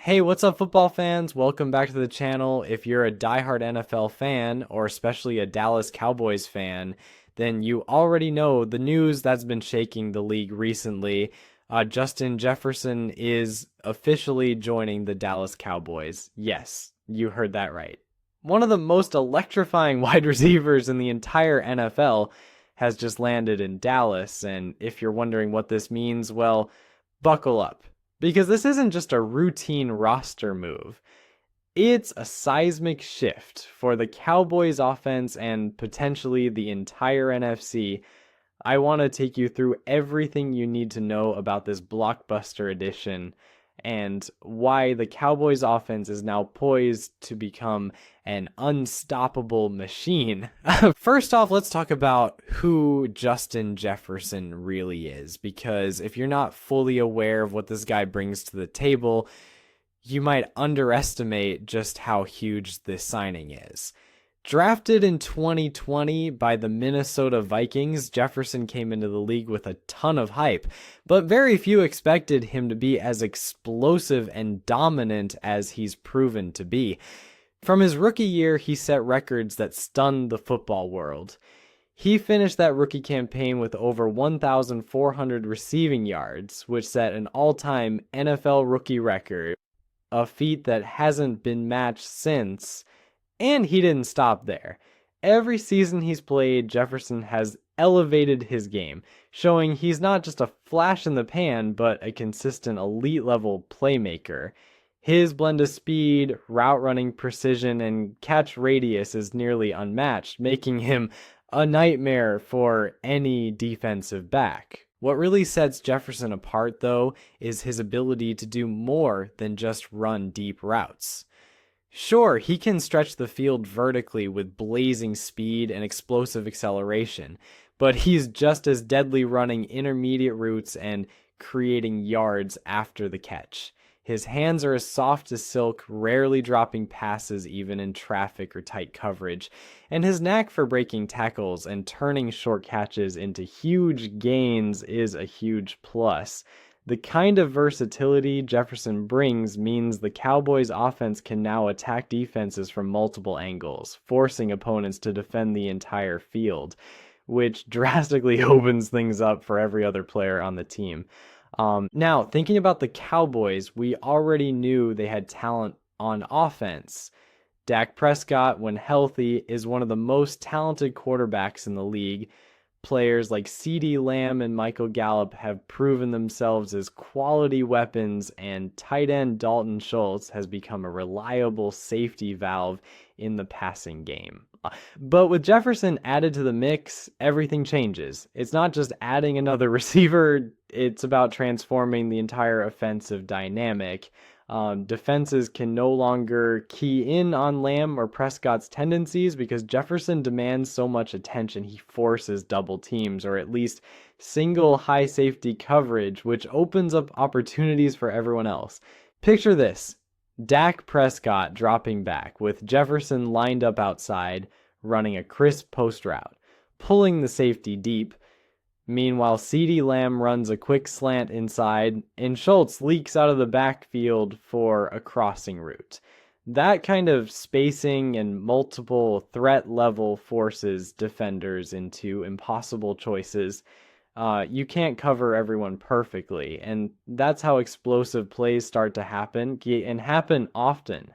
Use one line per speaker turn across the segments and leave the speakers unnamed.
Hey, what's up, football fans? Welcome back to the channel. If you're a diehard NFL fan, or especially a Dallas Cowboys fan, then you already know the news that's been shaking the league recently. Justin Jefferson is officially joining the Dallas Cowboys. Yes, you heard that right. One of the most electrifying wide receivers in the entire NFL has just landed in Dallas, and if you're wondering what this means, well, buckle up. Because this isn't just a routine roster move. It's a seismic shift for the Cowboys offense and potentially the entire NFC. I want to take you through everything you need to know about this blockbuster edition and why the Cowboys offense is now poised to become an unstoppable machine. First off, let's talk about who Justin Jefferson really is, because if you're not fully aware of what this guy brings to the table, you might underestimate just how huge this signing is. Drafted in 2020 by the Minnesota Vikings, Jefferson came into the league with a ton of hype, but very few expected him to be as explosive and dominant as he's proven to be. From his rookie year, he set records that stunned the football world. He finished that rookie campaign with over 1,400 receiving yards, which set an all-time NFL rookie record, a feat that hasn't been matched since. And he didn't stop there. Every season he's played, Jefferson has elevated his game, showing he's not just a flash in the pan, but a consistent elite level playmaker. His blend of speed, route running precision, and catch radius is nearly unmatched, making him a nightmare for any defensive back. What really sets Jefferson apart, though, is his ability to do more than just run deep routes. Sure, he can stretch the field vertically with blazing speed and explosive acceleration, but he's just as deadly running intermediate routes and creating yards after the catch. His hands are as soft as silk, rarely dropping passes even in traffic or tight coverage, and his knack for breaking tackles and turning short catches into huge gains is a huge plus. The kind of versatility Jefferson brings means the Cowboys' offense can now attack defenses from multiple angles, forcing opponents to defend the entire field, which drastically opens things up for every other player on the team. Now, thinking about the Cowboys, we already knew they had talent on offense. Dak Prescott, when healthy, is one of the most talented quarterbacks in the league. Players like CeeDee Lamb and Michael Gallup have proven themselves as quality weapons, and tight end Dalton Schultz has become a reliable safety valve in the passing game. But with Jefferson added to the mix, everything changes. It's not just adding another receiver, it's about transforming the entire offensive dynamic. Defenses can no longer key in on Lamb or Prescott's tendencies because Jefferson demands so much attention he forces double teams or at least single high safety coverage, which opens up opportunities for everyone else. Picture this: Dak Prescott dropping back with Jefferson lined up outside, running a crisp post route, pulling the safety deep. Meanwhile, CeeDee Lamb runs a quick slant inside, and Schultz leaks out of the backfield for a crossing route. That kind of spacing and multiple threat level forces defenders into impossible choices. You can't cover everyone perfectly, and that's how explosive plays start to happen, and happen often.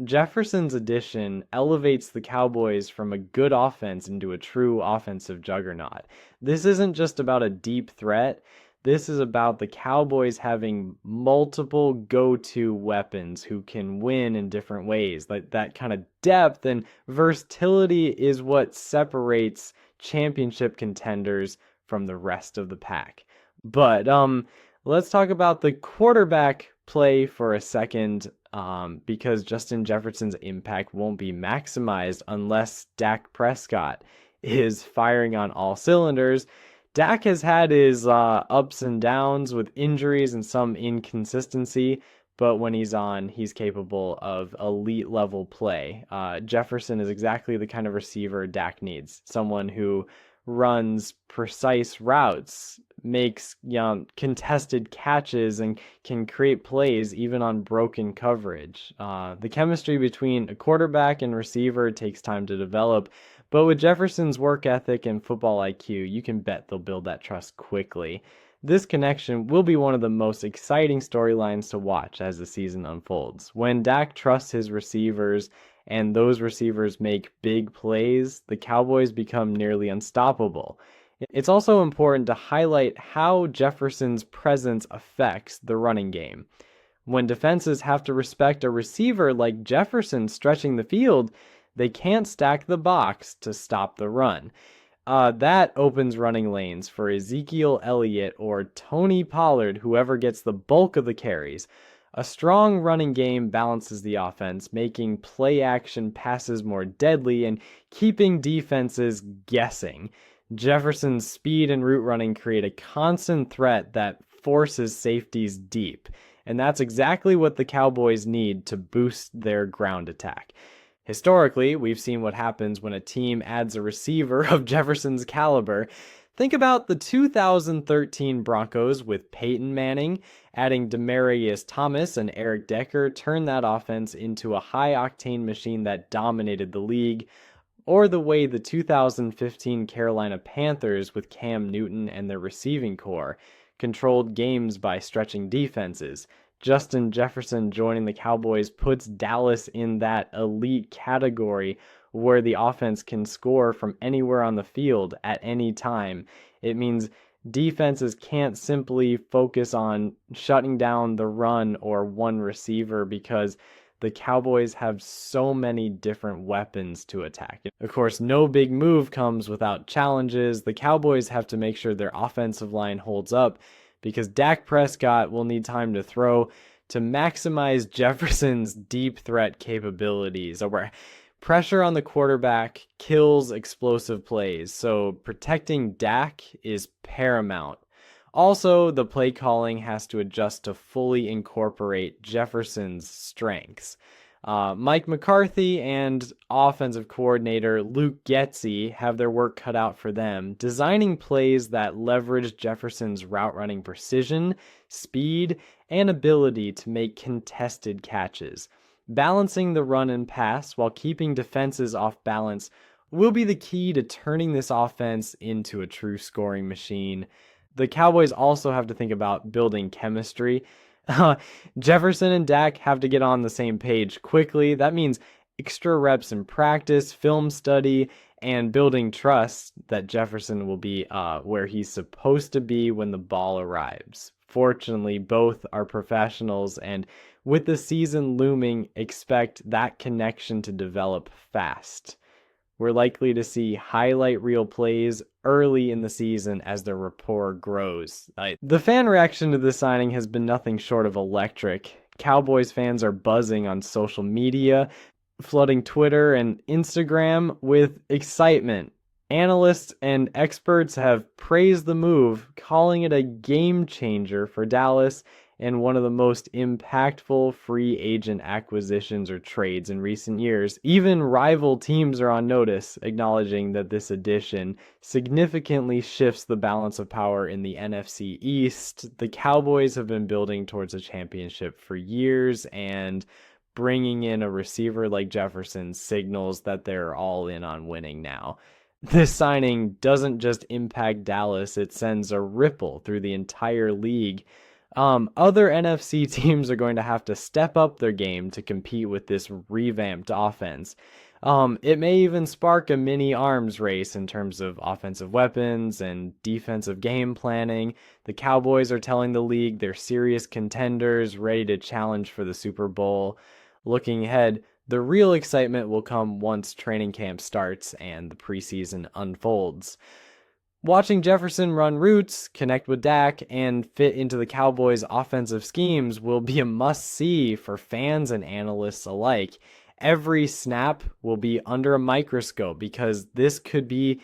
Jefferson's addition elevates the Cowboys from a good offense into a true offensive juggernaut. This isn't just about a deep threat. This is about the Cowboys having multiple go-to weapons who can win in different ways. Like that kind of depth and versatility is what separates championship contenders from the rest of the pack. But let's talk about the quarterback play for a second, because Justin Jefferson's impact won't be maximized unless Dak Prescott is firing on all cylinders. Dak has had his ups and downs with injuries and some inconsistency, but when he's on, he's capable of elite level play. Jefferson is exactly the kind of receiver Dak needs, someone who runs precise routes, makes contested catches, and can create plays even on broken coverage. The chemistry between a quarterback and receiver takes time to develop, but with Jefferson's work ethic and football IQ, you can bet they'll build that trust quickly. This connection will be one of the most exciting storylines to watch as the season unfolds. When Dak trusts his receivers and those receivers make big plays, the Cowboys become nearly unstoppable. It's also important to highlight how Jefferson's presence affects the running game. When defenses have to respect a receiver like Jefferson stretching the field, they can't stack the box to stop the run. That opens running lanes for Ezekiel Elliott or Tony Pollard, whoever gets the bulk of the carries. A strong running game balances the offense, making play-action passes more deadly and keeping defenses guessing. Jefferson's speed and route running create a constant threat that forces safeties deep, and that's exactly what the Cowboys need to boost their ground attack. Historically, we've seen what happens when a team adds a receiver of Jefferson's caliber. Think about the 2013 Broncos with Peyton Manning. Adding Demaryius Thomas and Eric Decker turned that offense into a high-octane machine that dominated the league. Or the way the 2015 Carolina Panthers with Cam Newton and their receiving core controlled games by stretching defenses. Justin Jefferson joining the Cowboys puts Dallas in that elite category where the offense can score from anywhere on the field at any time. It means defenses can't simply focus on shutting down the run or one receiver because the Cowboys have so many different weapons to attack. Of course, no big move comes without challenges. The Cowboys have to make sure their offensive line holds up because Dak Prescott will need time to throw to maximize Jefferson's deep threat capabilities, where pressure on the quarterback kills explosive plays, so protecting Dak is paramount. Also, the play calling has to adjust to fully incorporate Jefferson's strengths. Mike McCarthy and offensive coordinator Luke Getsy have their work cut out for them, designing plays that leverage Jefferson's route running precision, speed, and ability to make contested catches. Balancing the run and pass while keeping defenses off balance will be the key to turning this offense into a true scoring machine. The Cowboys also have to think about building chemistry. Jefferson and Dak have to get on the same page quickly. That means extra reps in practice, film study, and building trust that Jefferson will be where he's supposed to be when the ball arrives. Fortunately, both are professionals, and with the season looming, expect that connection to develop fast. We're likely to see highlight reel plays early in the season as their rapport grows. The fan reaction to this signing has been nothing short of electric. Cowboys fans are buzzing on social media, flooding Twitter and Instagram with excitement. Analysts and experts have praised the move, calling it a game changer for Dallas and one of the most impactful free agent acquisitions or trades in recent years. Even rival teams are on notice, acknowledging that this addition significantly shifts the balance of power in the NFC East. The Cowboys have been building towards a championship for years, and bringing in a receiver like Jefferson signals that they're all in on winning now. This signing doesn't just impact Dallas, it sends a ripple through the entire league. Other NFC teams are going to have to step up their game to compete with this revamped offense. It may even spark a mini arms race in terms of offensive weapons and defensive game planning. The Cowboys are telling the league they're serious contenders, ready to challenge for the Super Bowl. Looking ahead, the real excitement will come once training camp starts and the preseason unfolds. Watching Jefferson run routes, connect with Dak, and fit into the Cowboys' offensive schemes will be a must-see for fans and analysts alike. Every snap will be under a microscope because this could be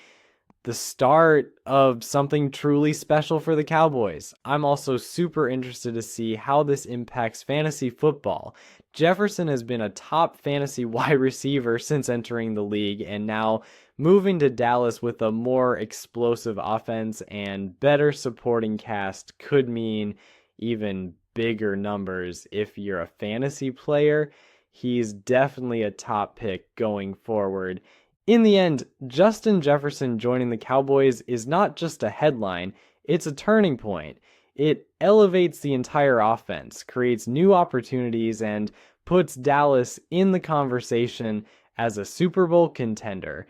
the start of something truly special for the Cowboys. I'm also super interested to see how this impacts fantasy football. Jefferson has been a top fantasy wide receiver since entering the league, and now moving to Dallas with a more explosive offense and better supporting cast could mean even bigger numbers if you're a fantasy player. He's definitely a top pick going forward. In the end, Justin Jefferson joining the Cowboys is not just a headline, it's a turning point. It elevates the entire offense, creates new opportunities, and puts Dallas in the conversation as a Super Bowl contender.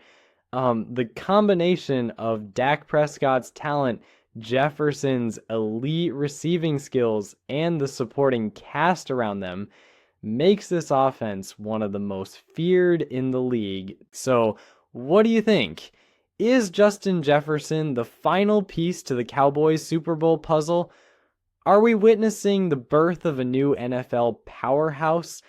The combination of Dak Prescott's talent, Jefferson's elite receiving skills, and the supporting cast around them makes this offense one of the most feared in the league. So, what do you think? Is Justin Jefferson the final piece to the Cowboys Super Bowl puzzle? Are we witnessing the birth of a new NFL powerhouse?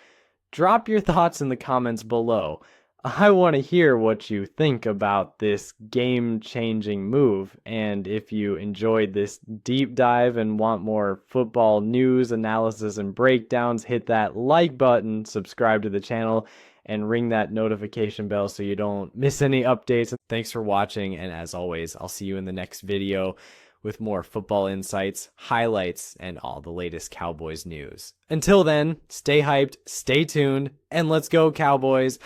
Drop your thoughts in the comments below. I want to hear what you think about this game-changing move, and if you enjoyed this deep dive and want more football news, analysis, and breakdowns, hit that like button, subscribe to the channel, and ring that notification bell so you don't miss any updates. Thanks for watching, and as always, I'll see you in the next video with more football insights, highlights, and all the latest Cowboys news. Until then, stay hyped, stay tuned, and let's go Cowboys!